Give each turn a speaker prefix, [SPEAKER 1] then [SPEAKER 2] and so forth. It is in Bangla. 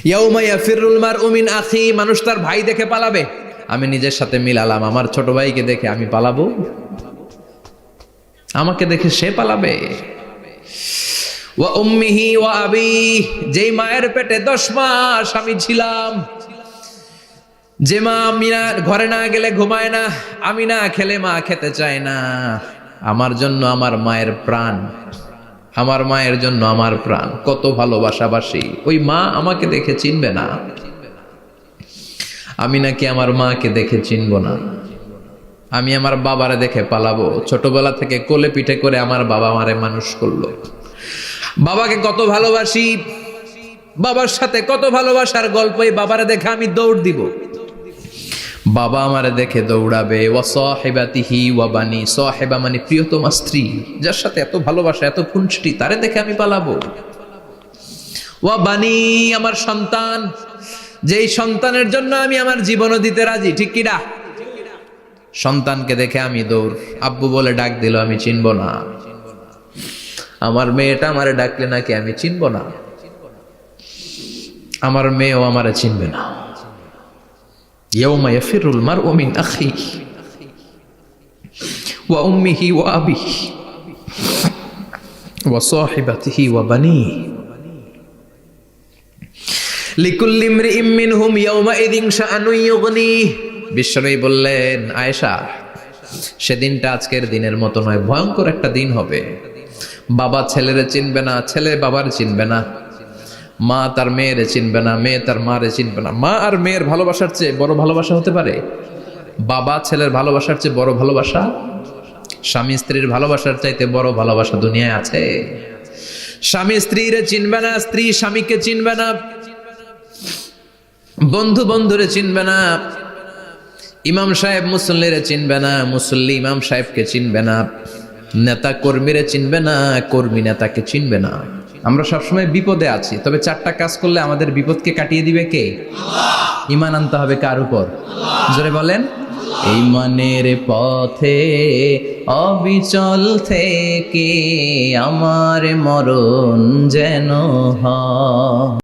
[SPEAKER 1] ইয়াউমা ইয়াফিরুল মারউ মিন আখি, মানুষ তার ভাই দেখে পালাবে। আমি নিজের সাথে মিলালাম, আমার ছোট ভাইকে দেখে আমি পালাবো? আমাকে দেখে সে পালাবে? ওয়া উম্মিহি ওয়া আবি, যেই মায়ের পেটে 10 মাস আমি ছিলাম, যে মা আমি না ঘরে না গেলে ঘুমায় না, আমি না খেলে মা খেতে চায় না, আমার জন্য আমার মায়ের প্রাণ, আমার মায়ের জন্য আমার প্রাণ, কত ভালোবাসাবাসী। ওই মা আমাকে দেখে চিনবে না, আমি নাকি আমার মাকে দেখে চিনব না? আমি আমার বাবারে দেখে পালাবো? ছোটবেলা থেকে কোলে পিঠে করে আমার বাবা আমারে মানুষ করলো, বাবাকে কত ভালোবাসি, বাবার সাথে কত ভালোবাসার গল্প, এই বাবারে দেখে আমি দৌড় দিব, বাবা আমারে দেখে দৌড়াবে। ওয়া সাহিবাতিহি ওয়া বানি, সাহিবা মানে প্রিয়তমা স্ত্রী, যার সাথে এত ভালোবাসা এত খুনসুটি, তারে দেখে আমি পালাবো। ওয়া বানি, আমার সন্তান, যেই সন্তানের জন্য আমি আমার জীবনও দিতে রাজি, ঠিক কিনা? সন্তানকে দেখে আমি দৌড়, আব্বু বলে ডাক দিল আমি চিনব না, আমার মেয়েটা আমারে ডাকলে নাকি আমি চিনব না, আমার মেয়েও আমারে চিনবে না। ইয়াউমা ইয়াফিরুল মারউ মিন আখিহি ওয়া উম্মিহি ওয়া আবিহি ওয়া সাহিবাতিহি ওয়া বানিহি লিকুল্লি ইমরিইম মিনহুম ইয়াউমাইযিন শাআনুন ইউগনিহি। বিশ্বনবী বললেন, আয়েশা, সেদিনটা আজকের দিনের মতো নয়, ভয়ঙ্কর একটা দিন হবে। বাবা ছেলেরে চিনবে না, ছেলে বাবার চিনবে না, মা তার মেয়েরে চিনবে না, মেয়ে তার মারে চিনবে না। মা আর মেয়ের ভালোবাসার চেয়ে বড় ভালোবাসা হতে পারে? বাবা ছেলের ভালোবাসার চেয়ে বড় ভালোবাসা? স্বামী স্ত্রীর ভালোবাসার চাইতে বড় ভালোবাসা দুনিয়ায় আছে? স্বামী স্ত্রীরে চিনবে না, স্ত্রী স্বামীকে চিনবে না, বন্ধু বন্ধুরে চিনবে না, ইমাম সাহেব মুসল্লিরে চিনবে না, মুসল্লি ইমাম সাহেবকে চিনবে না, নেতা কর্মীরে চিনবে না, কর্মী নেতাকে চিনবে না। আমরা সবসময় বিপদে আছি, তবে 4টা কাজ করলে আমাদের বিপদকে কাটিয়ে দিবে কে? আল্লাহ। ঈমান আনতে হবে কার উপর? জোরে বলেন। ঈমানের পথে অবিচল থেকে আমার মরণ যেন হয়।